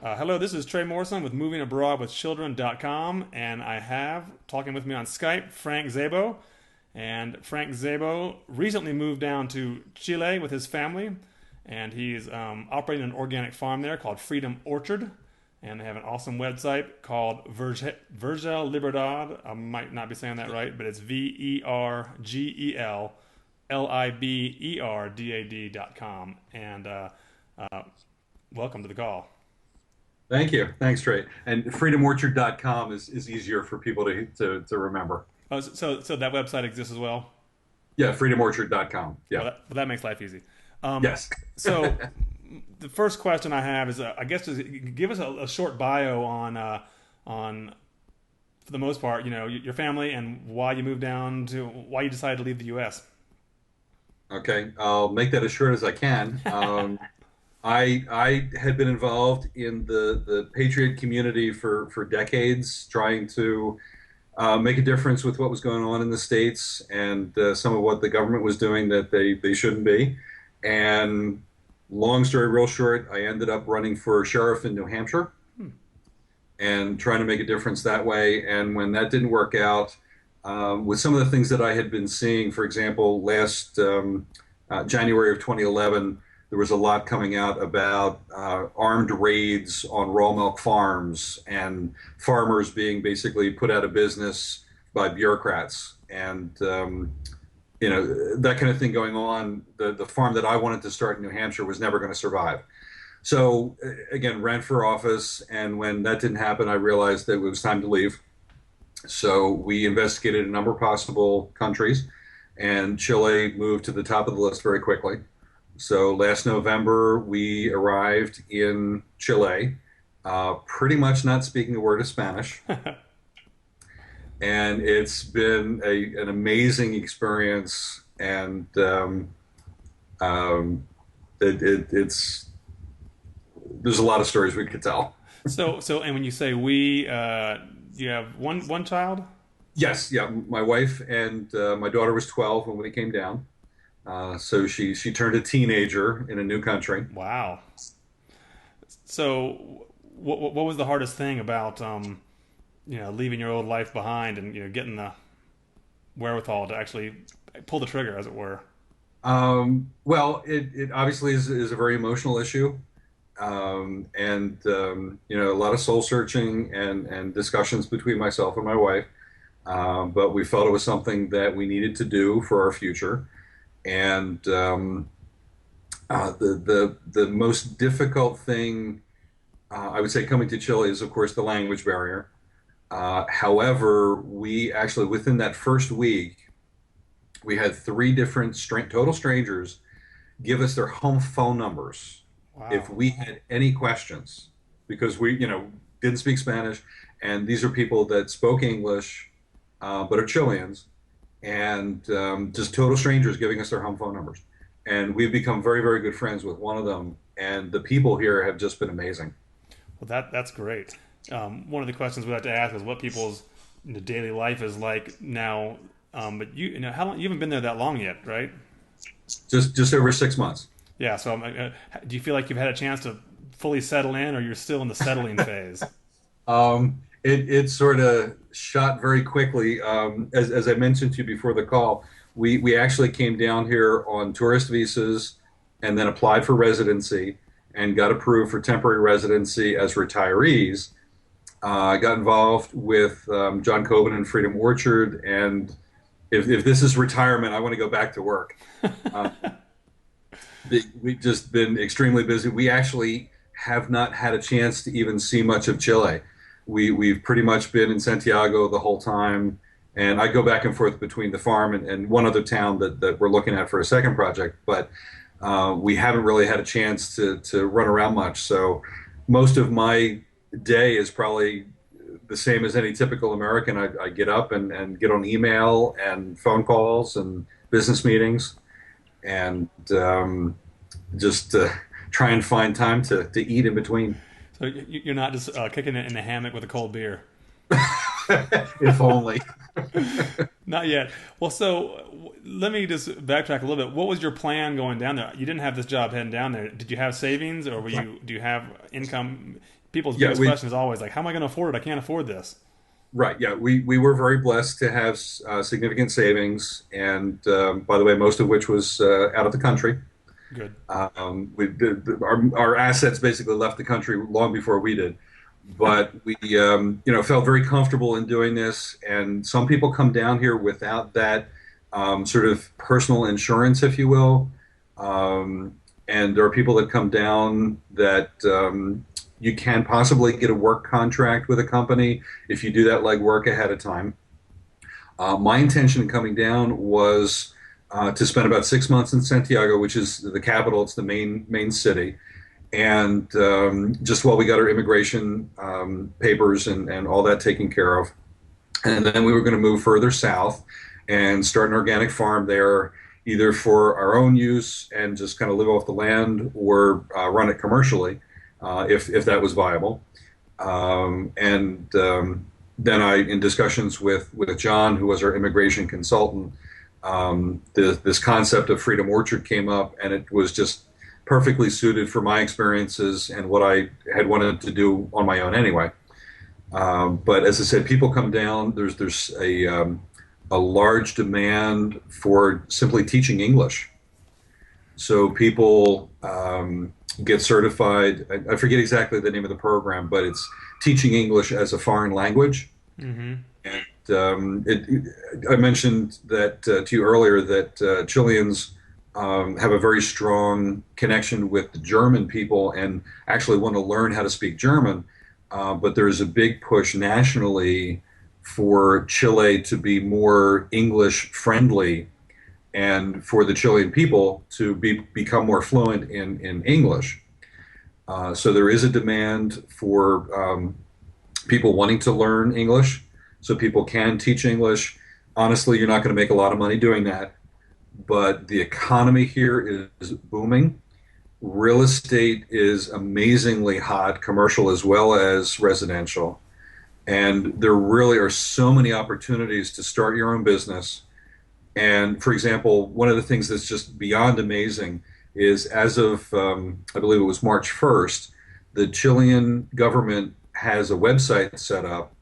Hello, this is Trey Morrison with MovingAbroadWithChildren.com, and I have talking with me on Skype Frank Szabo. And Frank Szabo recently moved down to Chile with his family, and he's operating an organic farm there called Freedom Orchard. And they have an awesome website called Vergel Libertad. I might not be saying that right, but it's VERGELLIBERDAD.com. And welcome to the call. Thank you. Thanks, Trey. And freedomorchard.com is easier for people to remember. Oh, so that website exists as well. Yeah, freedomorchard.com. Well, Yeah. that makes life easy. Yes. So the first question I have is, I guess, give us a short bio on, for the most part, your family and why you moved down to, why you decided to leave the U.S. Okay. I'll make that as short as I can. I had been involved in the Patriot community for decades, trying to make a difference with what was going on in the States and some of what the government was doing that they shouldn't be. And long story real short, I ended up running for sheriff in New Hampshire and trying to make a difference that way. And when that didn't work out, with some of the things that I had been seeing, for example, last January of 2011, there was a lot coming out about armed raids on raw milk farms and farmers being basically put out of business by bureaucrats. And that kind of thing going on. The farm that I wanted to start in New Hampshire was never going to survive. So again, ran for office, and when that didn't happen, I realized that it was time to leave. So we investigated a number of possible countries, and Chile moved to the top of the list very quickly. So last November, we arrived in Chile, pretty much not speaking a word of Spanish. And it's been an amazing experience, and it's there's a lot of stories we could tell. And when you say we, you have one child? Yes, yeah, my wife and my daughter was 12 when we came down, so she turned a teenager in a new country. Wow. So what was the hardest thing about leaving your old life behind and getting the wherewithal to actually pull the trigger, as it were? Well, it obviously is a very emotional issue, and a lot of soul searching and discussions between myself and my wife. But we felt it was something that we needed to do for our future. And the most difficult thing, I would say, coming to Chile is, of course, the language barrier. However, we actually, within that first week, we had three different total strangers give us their home phone numbers if Wow. we had any questions, because we, didn't speak Spanish, and these are people that spoke English, but are Chileans, and just total strangers giving us their home phone numbers. And we've become very, very good friends with one of them, and the people here have just been amazing. Well, that's great. One of the questions we like to ask is what people's daily life is like now. But how long? You haven't been there that long yet, right? Just over 6 months. Yeah. So, do you feel like you've had a chance to fully settle in, or you're still in the settling phase? It sort of shot very quickly. As I mentioned to you before the call, we actually came down here on tourist visas and then applied for residency and got approved for temporary residency as retirees. I got involved with John Coben and Freedom Orchard, and if this is retirement, I want to go back to work. Uh, we've just been extremely busy. We actually have not had a chance to even see much of Chile. We've pretty much been in Santiago the whole time, and I go back and forth between the farm and one other town that we're looking at for a second project, but we haven't really had a chance to run around much. So most of my day is probably the same as any typical American. I get up and get on email and phone calls and business meetings, and just try and find time to eat in between. So you're not just kicking it in a hammock with a cold beer. If only. Not yet. Well, so let me just backtrack a little bit. What was your plan going down there? You didn't have this job heading down there. Did you have savings, or do you have income? people's Yeah, biggest question is always like, how am I going to afford it? I can't afford this. right. Yeah, we were very blessed to have significant savings, and by the way, most of which was out of the country. Good. Our assets basically left the country long before we did, but we felt very comfortable in doing this. And some people come down here without that sort of personal insurance, if you will. And there are people that come down that you can possibly get a work contract with a company if you do that legwork ahead of time. My intention in coming down was to spend about 6 months in Santiago, which is the capital. It's the main city. And just while we got our immigration papers and all that taken care of. And then we were going to move further south and start an organic farm there, either for our own use and just kind of live off the land, or run it commercially, if that was viable. Then in discussions with John, who was our immigration consultant, this concept of Freedom Orchard came up, and it was just perfectly suited for my experiences and what I had wanted to do on my own anyway. But as I said, people come down. There's a large demand for simply teaching English. So people get certified. I forget exactly the name of the program, but it's teaching English as a foreign language. Mm-hmm. And I mentioned that to you earlier that Chileans have a very strong connection with the German people and actually want to learn how to speak German. But there's a big push nationally for Chile to be more English friendly and for the Chilean people to become more fluent in English. So there is a demand for people wanting to learn English so people can teach English. Honestly, you're not going to make a lot of money doing that, but the economy here is booming. Real estate is amazingly hot, commercial as well as residential. And there really are so many opportunities to start your own business. And for example, one of the things that's just beyond amazing is as of, I believe it was March 1st, the Chilean government has a website set up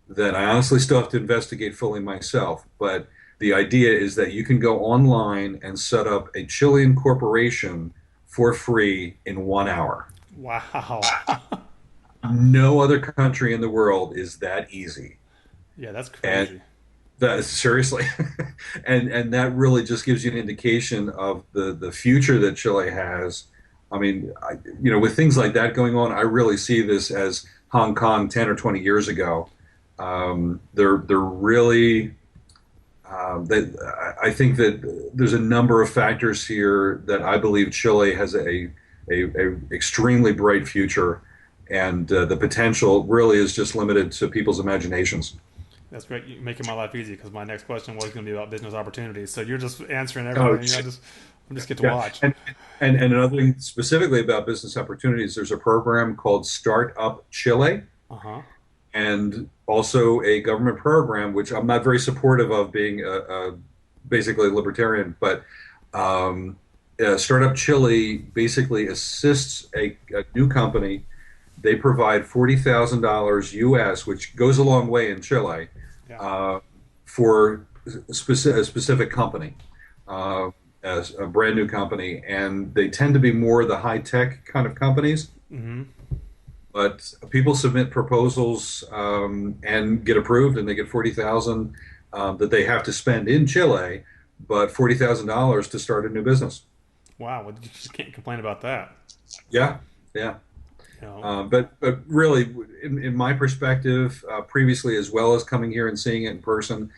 that I honestly still have to investigate fully myself. But the idea is that you can go online and set up a Chilean corporation for free in 1 hour. Wow. No other country in the world is that easy. Yeah, that's And crazy. that is seriously, and that really just gives you an indication of the future that Chile has. I mean, with things like that going on, I really see this as Hong Kong 10 or 20 years ago. They're really. I think that there's a number of factors here that I believe Chile has a extremely bright future, and the potential really is just limited to people's imaginations. That's great. You're making my life easy because my next question was going to be about business opportunities. So you're just answering Oh, everything. I just get to yeah, watch. and another thing specifically about business opportunities, there's a program called Start Up Chile, Uh huh. and also a government program which I'm not very supportive of, being basically a libertarian, but Startup Chile basically assists a new company. They provide $40,000 US, which goes a long way in Chile, Yeah. for a specific company, as a brand new company, and they tend to be more the high tech kind of companies. Mm-hmm. But people submit proposals and get approved, and they get 40,000 that they have to spend in Chile, but $40,000 to start a new business. Wow. Well, you just can't complain about that. Yeah, yeah. You know. But really, in my perspective, previously as well as coming here and seeing it in person,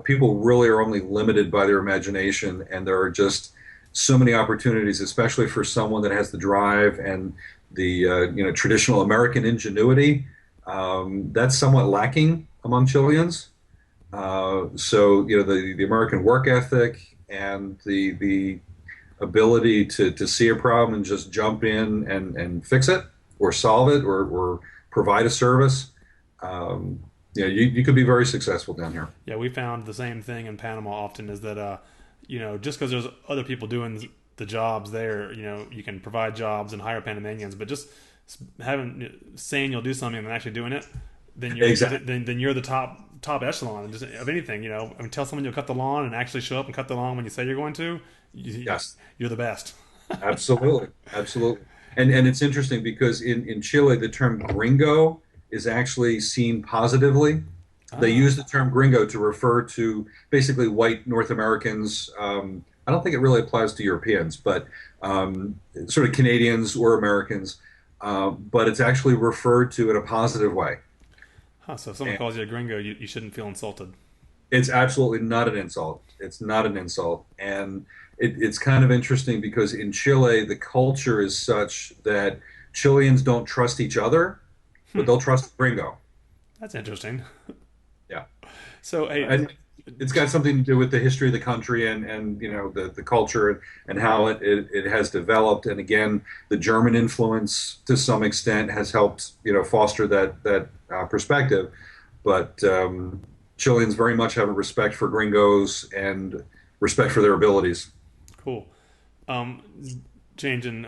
people really are only limited by their imagination, and there are just so many opportunities, especially for someone that has the drive and the traditional American ingenuity. That's somewhat lacking among Chileans. So the American work ethic and the ability to see a problem and just jump in and fix it or solve it or provide a service. You could be very successful down here. Yeah, we found the same thing in Panama often is that, just because there's other people doing the jobs there, you can provide jobs and hire Panamanians, but just having saying you'll do something and then actually doing it, then Exactly. you're the top echelon just of anything. I mean, tell someone you'll cut the lawn and actually show up and cut the lawn when you say you're going to. Yes. You're the best. Absolutely, absolutely. And it's interesting because in Chile, the term gringo is actually seen positively. They Ah, use the term gringo to refer to basically white North Americans. I don't think it really applies to Europeans, but sort of Canadians or Americans. But it's actually referred to in a positive way. huh. So if someone calls you a gringo, you shouldn't feel insulted. It's absolutely not an insult. It's not an insult. And it's kind of interesting because in Chile, the culture is such that Chileans don't trust each other, but they'll trust Gringo. That's interesting. Yeah. So hey, And it's got something to do with the history of the country and the culture and how it has developed. And again, the German influence to some extent has helped, foster that perspective. But Chileans very much have a respect for gringos and respect for their abilities. cool. Um, Changing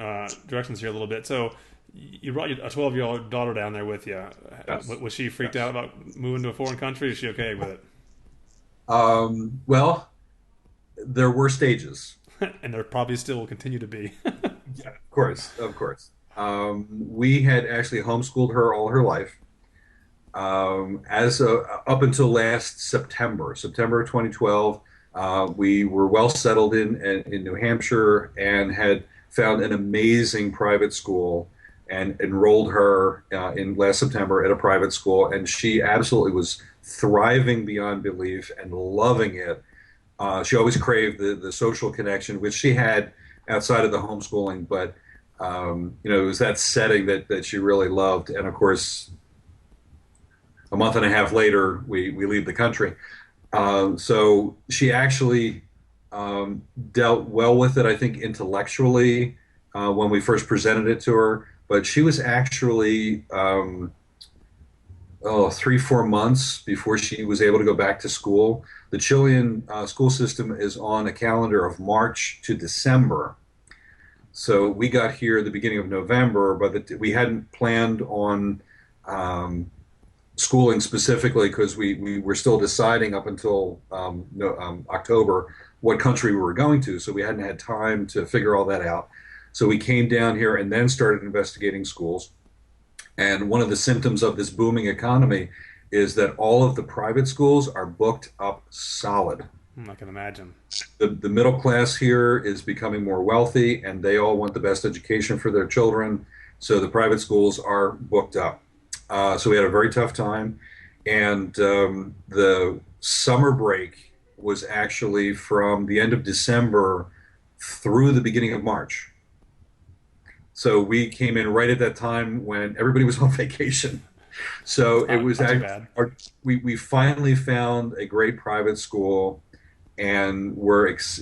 directions here a little bit. So you brought a 12-year-old daughter down there with you. Yes. Was she freaked Yes. out about moving to a foreign country? Is she okay with Well, there were stages. it? And there probably still will continue to be. Yeah, of course, of course. We had actually homeschooled her all her life. Up until last September 2012, we were well settled in New Hampshire and had found an amazing private school and enrolled her in last September at a private school, and she absolutely was thriving beyond belief and loving it. She always craved the social connection, which she had outside of the homeschooling, but it was that setting that she really loved. And of course, a month and a half later, we leave the country. So she actually dealt well with it, I think, intellectually when we first presented it to her. But she was actually 3, 4 months before she was able to go back to school. The Chilean school system is on a calendar of March to December. So we got here at the beginning of November, but we hadn't planned on schooling specifically because we were still deciding up until October what country we were going to. So we hadn't had time to figure all that out. So we came down here and then started investigating schools. And one of the symptoms of this booming economy is that all of the private schools are booked up solid. I can imagine. The middle class here is becoming more wealthy and they all want the best education for their children. So the private schools are booked up. So we had a very tough time. And the summer break was actually from the end of December through the beginning of March. So we came in right at that time when everybody was on vacation. So it was Not too actually, bad. we finally found a great private school and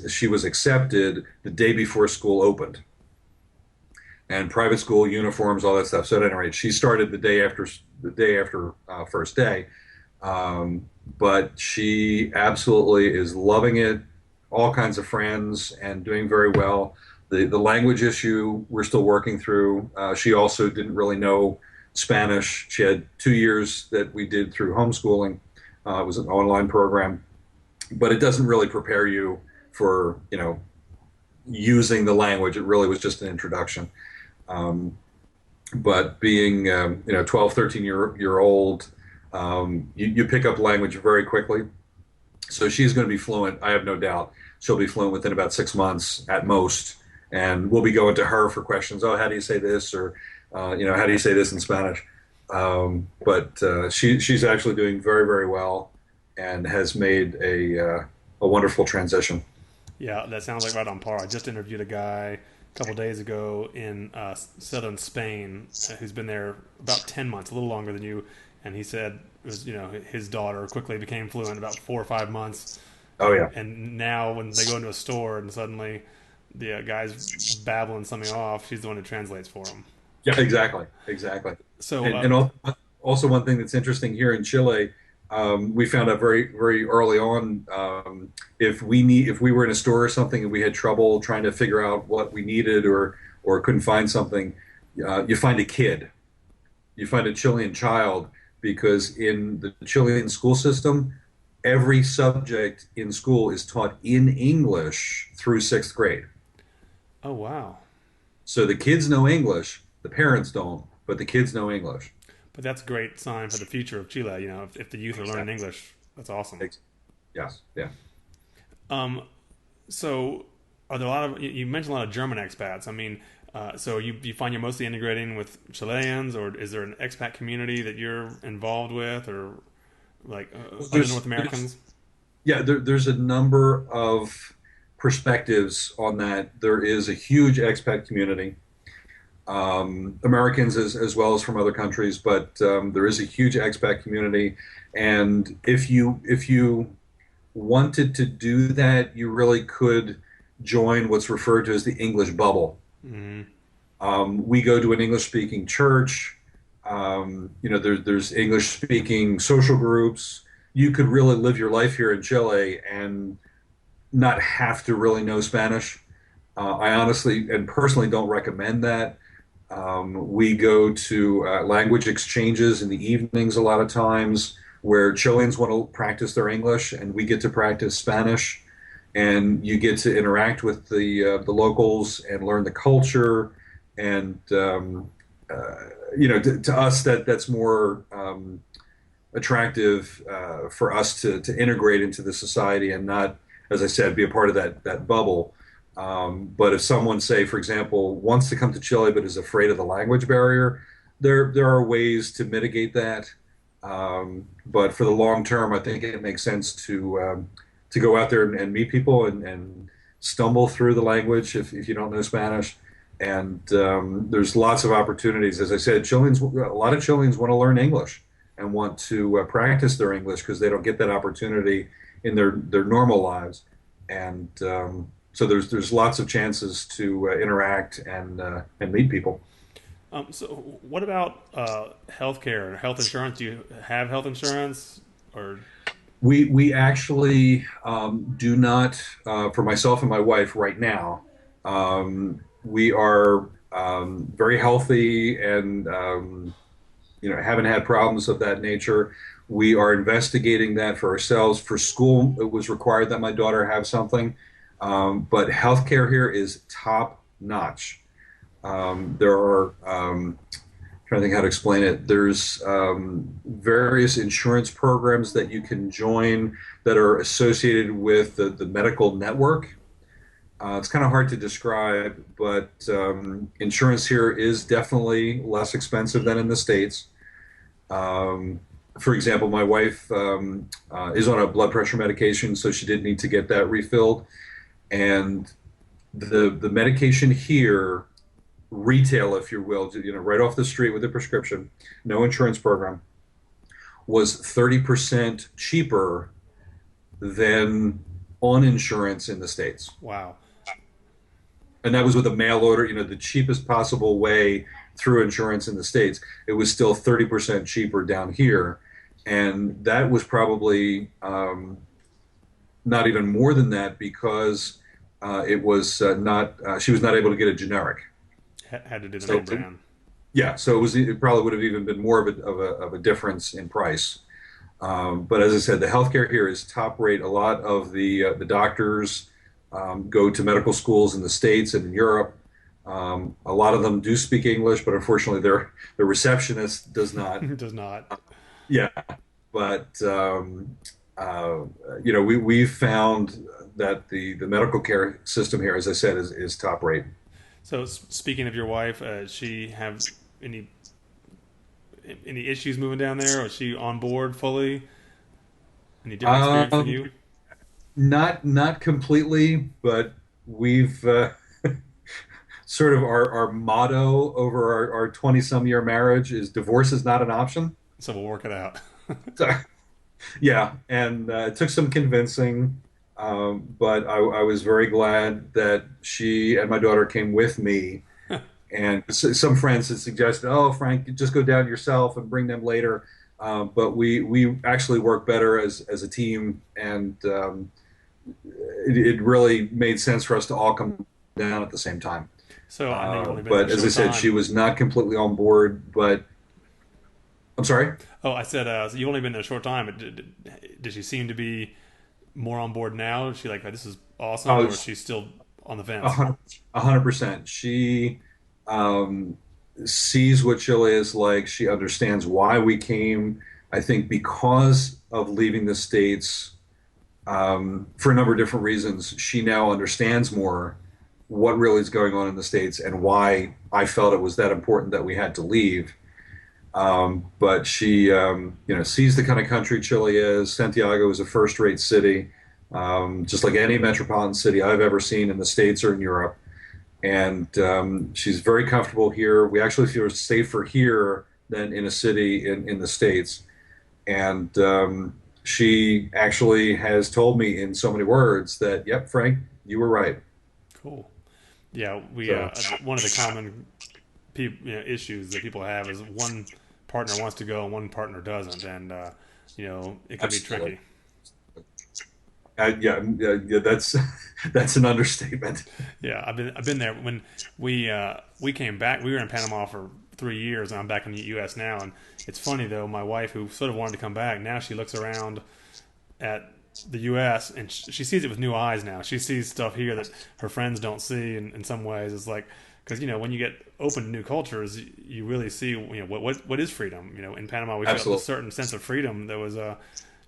she was accepted the day before school opened. And private school uniforms, all that stuff. So at any rate, she started the day after first day, but she absolutely is loving it. All kinds of friends and doing very well. The language issue we're still working through. She also didn't really know Spanish. She had 2 years that we did through homeschooling. It was an online program, but it doesn't really prepare you for using the language. It really was just an introduction. Um, but being 12, 13 year old, you pick up language very quickly. So she's going to be fluent. I have no doubt she'll be fluent within about 6 months at most. And we'll be going to her for questions. Oh, how do you say this? Or how do you say this in Spanish? But she's actually doing very, very well and has made a wonderful transition. Yeah, that sounds like right on par. I just interviewed a guy a couple days ago in southern Spain who's been there about 10 months, a little longer than you, and he said it was, his daughter quickly became fluent in about 4 or 5 months, Oh yeah, and now when they go into a store and suddenly the guy's babbling something off, she's the one who translates for him. yeah, exactly, exactly. So, And also one thing that's interesting here in Chile, we found out very very early on if we were in a store or something and we had trouble trying to figure out what we needed or couldn't find something, you find a kid, you find a Chilean child, because in the Chilean school system, every subject in school is taught in English through sixth grade. Oh wow. So the kids know English, the parents don't, but the kids know English. But that's a great sign for the future of Chile. If the youth are learning Exactly. English, that's awesome. Yes, yeah. Um, so are there a lot of you mentioned a lot of German expats? I mean, so you find you're mostly integrating with Chileans, or is there an expat community that you're involved with, or like Well, other North Americans? there's a number of perspectives on that. There is a huge expat community, Americans as well as from other countries, but there is a huge expat community. And if you wanted to do that, you really could join what's referred to as the English bubble. Hmm. We go to an English speaking church. There's English speaking social groups. You could really live your life here in Chile and not have to really know Spanish. I honestly and personally don't recommend that. We go to language exchanges in the evenings a lot of times where Chileans want to practice their English and we get to practice Spanish. And you get to interact with the locals and learn the culture. And to us that's more attractive for us to integrate into the society and not, as I said, be a part of that bubble. But if someone, say, for example, wants to come to Chile but is afraid of the language barrier, there are ways to mitigate that. But for the long term, I think it makes sense to go out there and meet people and stumble through the language if you don't know Spanish. And there's lots of opportunities. As I said, a lot of Chileans want to learn English and want to practice their English because they don't get that opportunity in their normal lives. And so there's lots of chances to interact and meet people. So what about healthcare, health insurance? Do you have health insurance, or We actually do not, for myself and my wife right now. We are very healthy and haven't had problems of that nature. We are investigating that for ourselves. For school, it was required that my daughter have something, but healthcare here is top notch. There are trying to think how to explain it. There's various insurance programs that you can join that are associated with the medical network. It's kind of hard to describe, but insurance here is definitely less expensive than in the States. Um, for example, my wife is on a blood pressure medication, so she did need to get that refilled. And the medication here, retail, if you will, right off the street with a prescription, no insurance program, was 30% cheaper than on insurance in the States. wow? And that was with a mail order, the cheapest possible way through insurance in the States. It was still 30% cheaper down here. And that was probably not even more than that because it was not, she was not able to get a generic. Had to do the So name brand. yeah, so it probably would have even been more of a difference in price. But as I said, the healthcare here is top rate. A lot of the doctors go to medical schools in the States and in Europe. A lot of them do speak English, but unfortunately, their receptionist does not. Does not. Yeah, but we've found that the medical care system here, as I said, is top rate. So speaking of your wife, she have any any issues moving down there? Or is she on board fully? Any different experience than Um, you? not completely, but we've sort of our motto over our 20 some year marriage is divorce is not an option. So we'll work it out. So, yeah, and it took some convincing, but I was very glad that she and my daughter came with me. And some friends had suggested, "Oh, Frank, just go down yourself and bring them later." But we actually work better as a team, and it really made sense for us to all come down at the same time. So I know you've only been there a But as I short said, she time. was not completely on board. But I'm sorry. Oh, I said so you've only been there a short time. But did she seem to be more on board now? Is she like, this is awesome, Oh, or is she still on the a fence? hundred, 100%. She um, sees what Chile is like. She understands why we came. I think because of leaving the States for a number of different reasons, she now understands more what really is going on in the States and why I felt it was that important that we had to leave. But she, sees the kind of country Chile is. Santiago is a first-rate city, just like any metropolitan city I've ever seen in the States or in Europe. And she's very comfortable here. We actually feel safer here than in a city in the States. And she actually has told me in so many words that, "Yep, Frank, you were right." Cool. Yeah, we So one of the common issues that people have is one partner wants to go and one partner doesn't, and it can be absolutely, tricky. yeah, that's that's an understatement. Yeah, I've been there when we came back. We were in Panama for 3 years, and I'm back in the U.S. now. And it's funny though, my wife, who sort of wanted to come back, now she looks around at the U.S. and she sees it with new eyes now. She sees stuff here that her friends don't see, and in some ways, it's like because when you get open to new cultures, you really see what is freedom. In Panama, we felt a Absolutely, certain sense of freedom. There was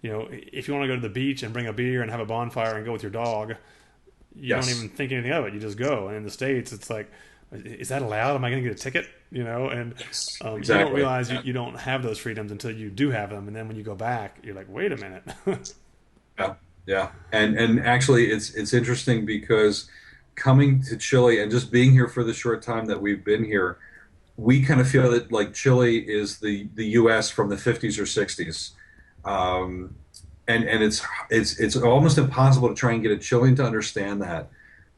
if you want to go to the beach and bring a beer and have a bonfire and go with your dog, you don't yes, even think anything of it. You just go. And in the States, it's like, is that allowed? Am I going to get a ticket? And yes, you don't exactly. realize you don't have those freedoms until you do have them. And then when you go back, you're like, wait a minute. Yeah, yeah, and actually, it's interesting because coming to Chile and just being here for the short time that we've been here, we kind of feel that like Chile is the U.S. from the 50s or 60s, um, and it's almost impossible to try and get a Chilean to understand that.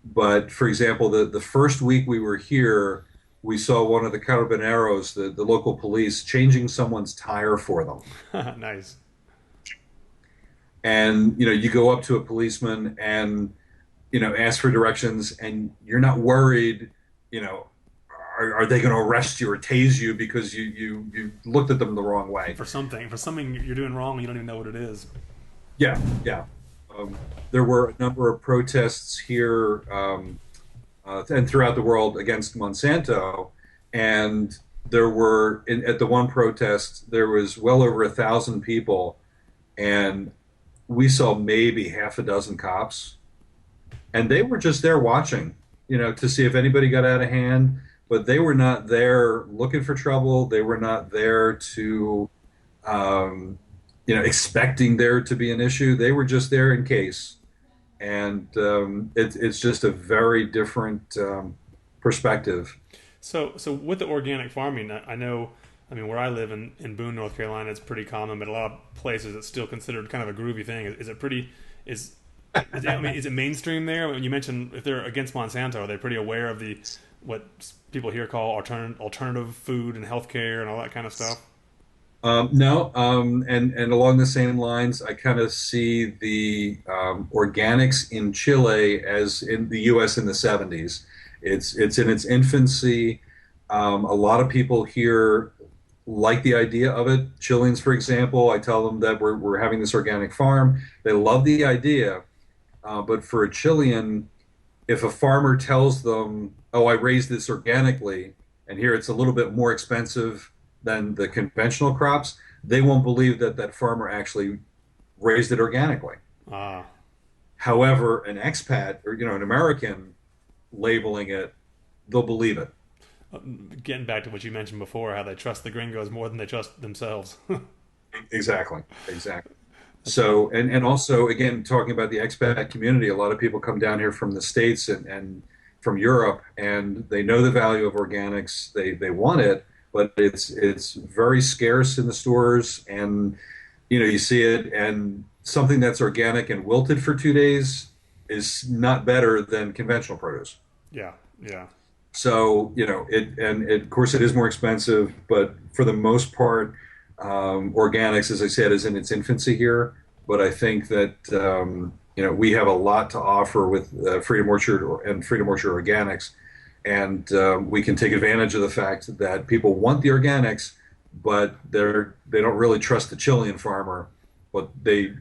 But for example, the first week we were here, we saw one of the carabineros, the local police, changing someone's tire for them. Nice. And you go up to a policeman and ask for directions, and you're not worried, you know, are they going to arrest you or tase you because you looked at them the wrong way? For something you're doing wrong, you don't even know what it is. Yeah, yeah. Um, there were a number of protests here and throughout the world against Monsanto, and at the one protest there was well over 1,000 people, and we saw maybe half a dozen cops, and they were just there watching, to see if anybody got out of hand. But they were not there looking for trouble. They were not there to, um, expecting there to be an issue. They were just there in case. And it's just a very different perspective. So with the organic farming, I know. I mean, where I live in Boone, North Carolina, it's pretty common, but a lot of places it's still considered kind of a groovy thing. Is it pretty? Is it mainstream there? When you mentioned if they're against Monsanto, are they pretty aware of the what people here call alternative food and healthcare and all that kind of stuff? No, and along the same lines, I kind of see the organics in Chile as in the U.S. in the 70s. It's in its infancy. A lot of people here like the idea of it. Chileans, for example, I tell them that we're having this organic farm. They love the idea, but for a Chilean, if a farmer tells them, "Oh, I raised this organically, and here it's a little bit more expensive than the conventional crops," they won't believe that that farmer actually raised it organically. Ah, However, an expat or an American labeling it, they'll believe it. getting back to what you mentioned before, how they trust the gringos more than they trust themselves. Exactly, exactly. That's funny. So, and also, again, talking about the expat community, a lot of people come down here from the States and from Europe, and they know the value of organics. They want it, but it's very scarce in the stores, and you see it, and something that's organic and wilted for 2 days is not better than conventional produce. Yeah, yeah. So, of course, it is more expensive, but for the most part, organics, as I said, is in its infancy here. But I think that, we have a lot to offer with Freedom Orchard and Freedom Orchard Organics and we can take advantage of the fact that people want the organics, but they don't really trust the Chilean farmer, but they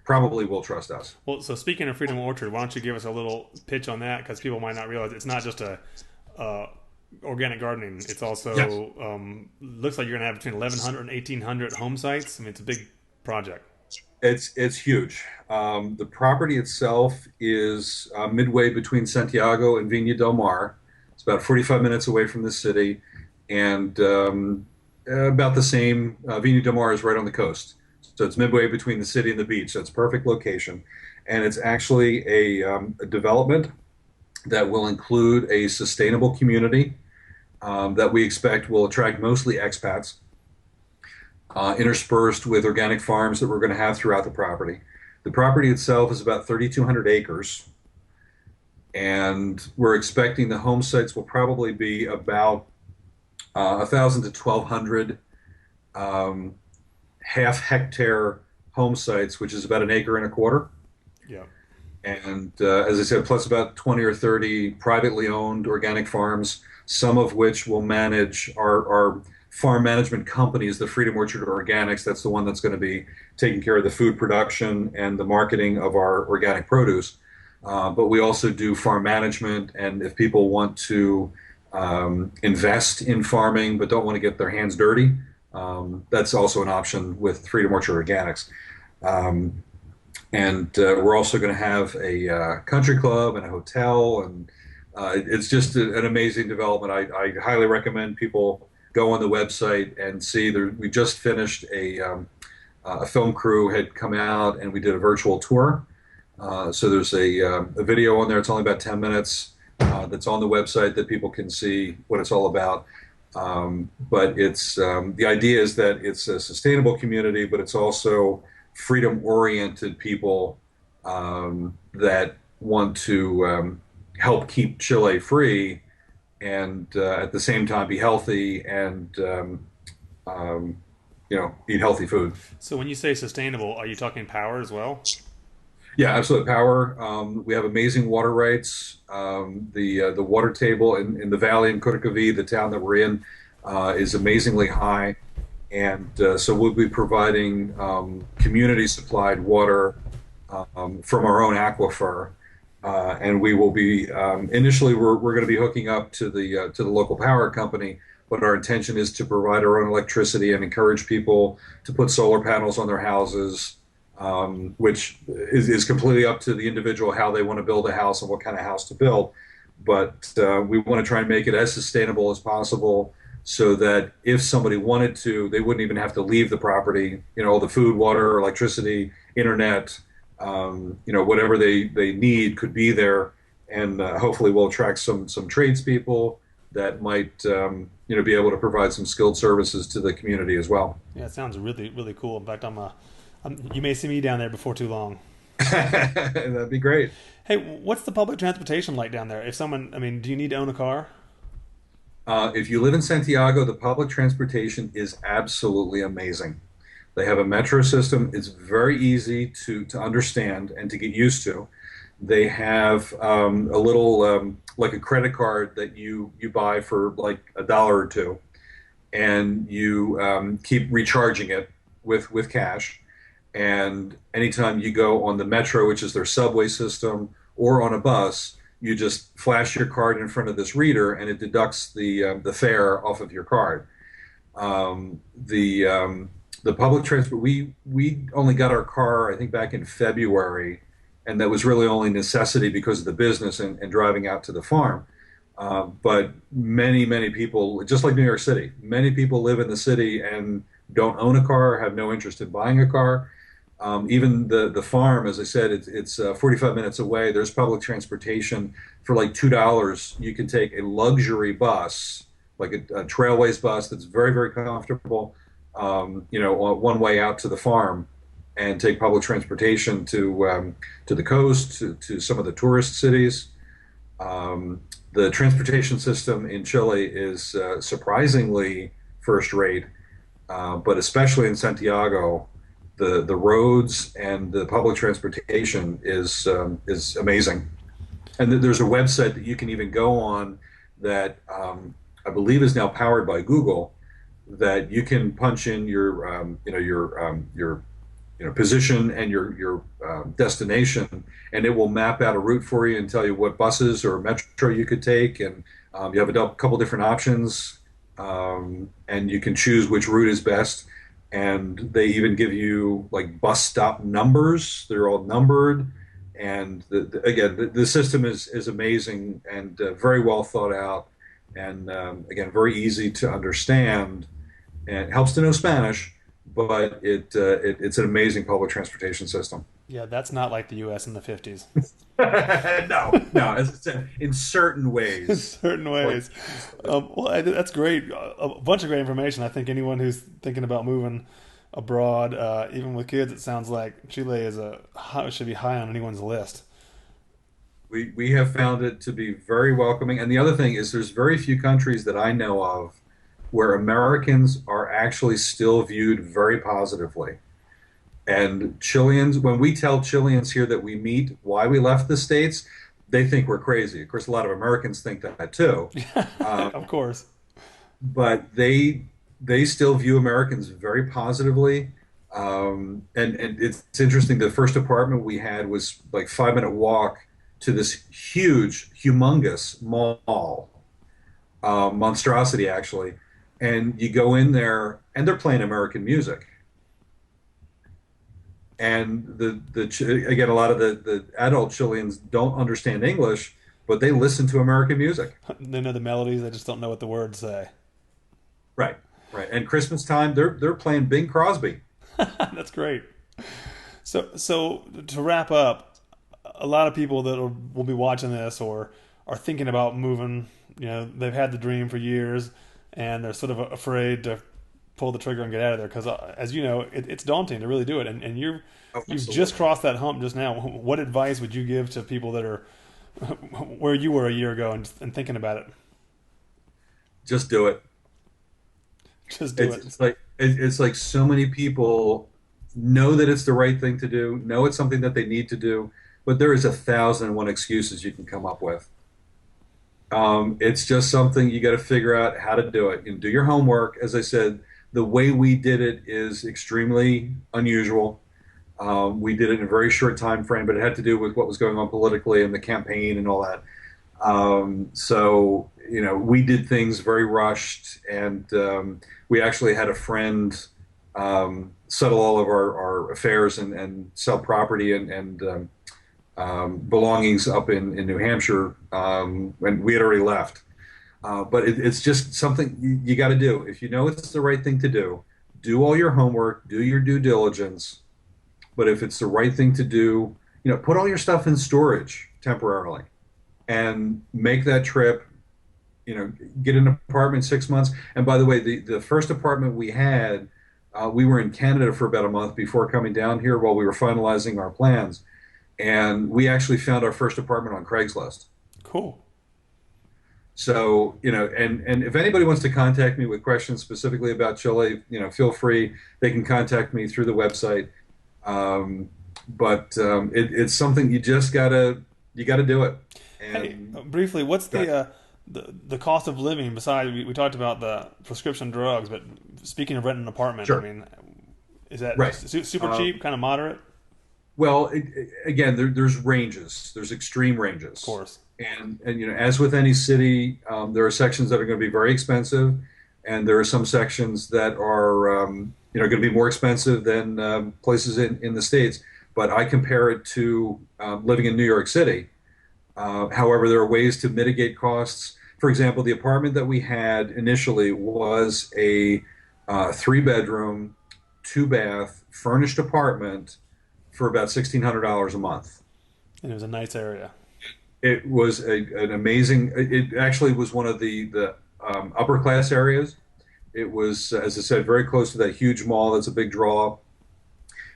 probably will trust us. Well, so speaking of Freedom Orchard, why don't you give us a little pitch on that? Because people might not realize it's not just a uh, organic gardening. It's Yes. also looks like you're going to have between 1,100 and 1,800 home sites. I mean, it's a big project. It's huge. The property itself is midway between Santiago and Viña del Mar. It's about 45 minutes away from the city, and about the same. Viña del Mar is right on the coast, so it's midway between the city and the beach. So it's a perfect location, and it's actually a development that will include a sustainable community that we expect will attract mostly expats, interspersed with organic farms that we're going to have throughout the property. The property itself is about 3,200 acres, and we're expecting the home sites will probably be about 1,000 to 1,200 um, half-hectare home sites, which is about an acre and a quarter. Yeah. And as I said, plus about 20 or 30 privately owned organic farms, some of which will manage our farm management companies, the Freedom Orchard Organics. That's the one that's going to be taking care of the food production and the marketing of our organic produce. But we also do farm management, and if people want to invest in farming but don't want to get their hands dirty, that's also an option with Freedom Orchard Organics. Um, and we're also going to have a country club and a hotel, and it's just an amazing development. I highly recommend people go on the website and see. We just finished a film crew had come out, and we did a virtual tour. So there's a video on there. It's only about 10 minutes. That's on the website that people can see what it's all about. But it's the idea is that it's a sustainable community, but it's also freedom-oriented people that want to help keep Chile free and at the same time be healthy and eat healthy food. So when you say sustainable, are you talking power as well? Yeah, absolute power. We have amazing water rights. The water table in the valley in Curacaví, the town that we're in, is amazingly high, and so we'll be providing community supplied water from our own aquifer, and we will be initially we're going to be hooking up to the local power company. But our intention is to provide our own electricity and encourage people to put solar panels on their houses, which is completely up to the individual how they want to build a house and what kind of house to build. But we want to try and make it as sustainable as possible so that if somebody wanted to, they wouldn't even have to leave the property. All the food, water, electricity, internet, whatever they need could be there. And hopefully we'll attract some tradespeople that might, be able to provide some skilled services to the community as well. Yeah, it sounds really, really cool. In fact, you may see me down there before too long. That'd be great. Hey, what's the public transportation like down there? If someone, I mean, do you need to own a car? If you live in Santiago, the public transportation is absolutely amazing. They have a metro system. It's very easy to understand and to get used to. They have a little like a credit card that you buy for like $1 or two, and you keep recharging it with cash. And anytime you go on the metro, which is their subway system, or on a bus, you just flash your card in front of this reader, and it deducts the fare off of your card. The public transport, we only got our car, I think, back in February, and that was really only necessity because of the business and driving out to the farm. But many people, just like New York City, many people live in the city and don't own a car, have no interest in buying a car. Even the farm, as I said, it's 45 minutes away. There's public transportation for like $2. You can take a luxury bus, like a Trailways bus that's very, very comfortable, one way out to the farm, and take public transportation to the coast, to some of the tourist cities. The transportation system in Chile is surprisingly first rate, but especially in Santiago, the roads and the public transportation is amazing. And there's a website that you can even go on that I believe is now powered by Google, that you can punch in your position and your destination, and it will map out a route for you and tell you what buses or metro you could take, and you have a couple different options, and you can choose which route is best. And they even give you like bus stop numbers; they're all numbered. And again, the system is amazing and very well thought out, and again, very easy to understand, and it helps to know Spanish, but it's an amazing public transportation system. Yeah, that's not like the U.S. in the 50s. No, no, as I said, in certain In ways. certain Like, ways. Well, that's great. A bunch of great information. I think anyone who's thinking about moving abroad, even with kids, it sounds like Chile should be high on anyone's list. we have found it to be very welcoming. And the other thing is, there's very few countries that I know of where Americans are actually still viewed very positively. And Chileans, when we tell Chileans here that we meet why we left the States, they think we're crazy. Of course, a lot of Americans think that too. Of course. But they still view Americans very positively. And it's interesting. The first apartment we had was like 5 minute walk to this huge, humongous mall, monstrosity actually. And you go in there, and they're playing American music. And again, a lot of the adult Chileans don't understand English, but they listen to American music. They know the melodies, they just don't know what the words say. Right, right. And Christmas time, they're playing Bing Crosby. That's great. So to wrap up, a lot of people that will be watching this or are thinking about moving, they've had the dream for years, and they're sort of afraid to pull the trigger and get out of there because, as you know, it's daunting to really do it. And Oh, you've just absolutely. crossed that hump just now. What advice would you give to people that are where you were a year ago and thinking about it? Just do it. Just do It's, it. it's like it's like so many people know that it's the right thing to do, know it's something that they need to do, but there is 1,001 excuses you can come up with. It's just something you got to figure out how to do it. You do your homework. As I said, the way we did it is extremely unusual. We did it in a very short time frame, but it had to do with what was going on politically and the campaign and all that. So, we did things very rushed, and we actually had a friend settle all of our affairs and sell property and belongings up in New Hampshire when we had already left. But it's just something you got to do. If you know it's the right thing to do all your homework, do your due diligence. But if it's the right thing to do, put all your stuff in storage temporarily and make that trip. Get an apartment 6 months. And by the way, the first apartment we had, we were in Canada for about a month before coming down here while we were finalizing our plans. And we actually found our first apartment on Craigslist. Cool. So, and if anybody wants to contact me with questions specifically about Chile, feel free. They can contact me through the website. But it's something you gotta do it. Hey, And briefly, what's that, the cost of living? Besides, we talked about the prescription drugs, but speaking of renting an apartment, I sure, mean, is that right. super Um, cheap, kind of moderate? well, again, there's ranges. There's extreme Of ranges. course. And as with any city, there are sections that are going to be very expensive, and there are some sections that are going to be more expensive than places in the States. But I compare it to living in New York City. However, there are ways to mitigate costs. For example, the apartment that we had initially was a 3 bedroom, 2 bath, furnished apartment for about $1,600 a month. And it was a nice area. It was an amazing. It actually was one of the upper class areas. It was, as I said, very close to that huge mall. That's a big draw.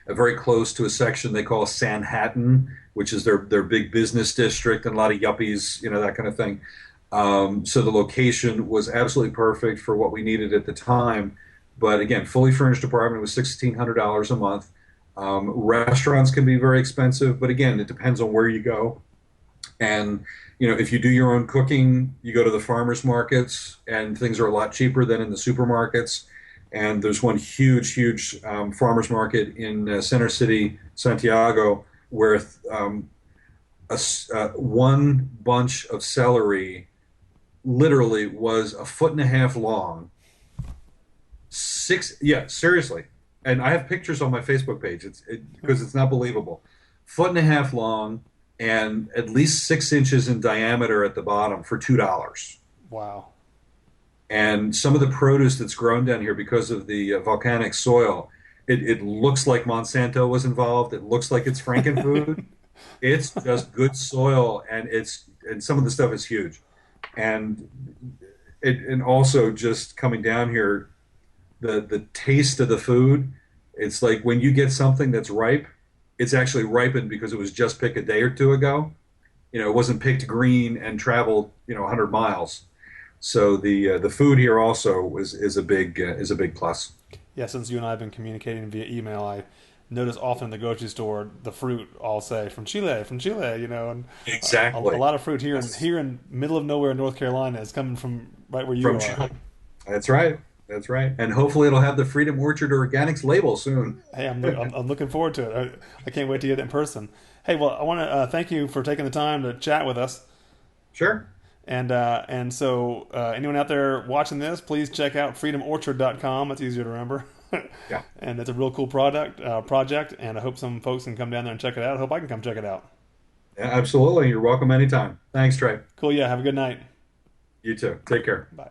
Very close to a section they call Sanhattan, which is their big business district, and a lot of yuppies, that kind of thing. So the location was absolutely perfect for what we needed at the time. But again, fully furnished apartment was $1,600 a month. Restaurants can be very expensive, but again, it depends on where you go. And if you do your own cooking, you go to the farmers markets, and things are a lot cheaper than in the supermarkets. And there's one huge, huge farmers market in Center City, Santiago, where one bunch of celery literally was a foot and a half long. Yeah, seriously. And I have pictures on my Facebook page. Because it's not believable. Foot and a half long and at least 6 inches in diameter at the bottom for $2. Wow. And some of the produce that's grown down here because of the volcanic soil, it looks like Monsanto was involved. It looks like it's Frankenfood. It's just good soil, and some of the stuff is huge. And also just coming down here, the taste of the food, it's like when you get something that's ripe, it's actually ripened because it was just picked a day or two ago. It wasn't picked green and traveled 100 miles. So the food here also is a big plus. Yeah, since you and I have been communicating via email, I notice often in the grocery store the fruit all say from Chile, and Exactly. a lot of fruit here Yes. in middle of nowhere, North Carolina, is coming from right where you From are. Chile. That's right. That's right. And hopefully it'll have the Freedom Orchard Organics label soon. Hey, I'm looking forward to it. I can't wait to get it in person. Hey, well, I want to thank you for taking the time to chat with us. Sure. And so anyone out there watching this, please check out freedomorchard.com. It's easier to remember. Yeah. And it's a real cool project, and I hope some folks can come down there and check it out. I hope I can come check it out. Yeah, absolutely. You're welcome anytime. Thanks, Trey. Cool. Yeah. Have a good night. You too. Take care. Bye.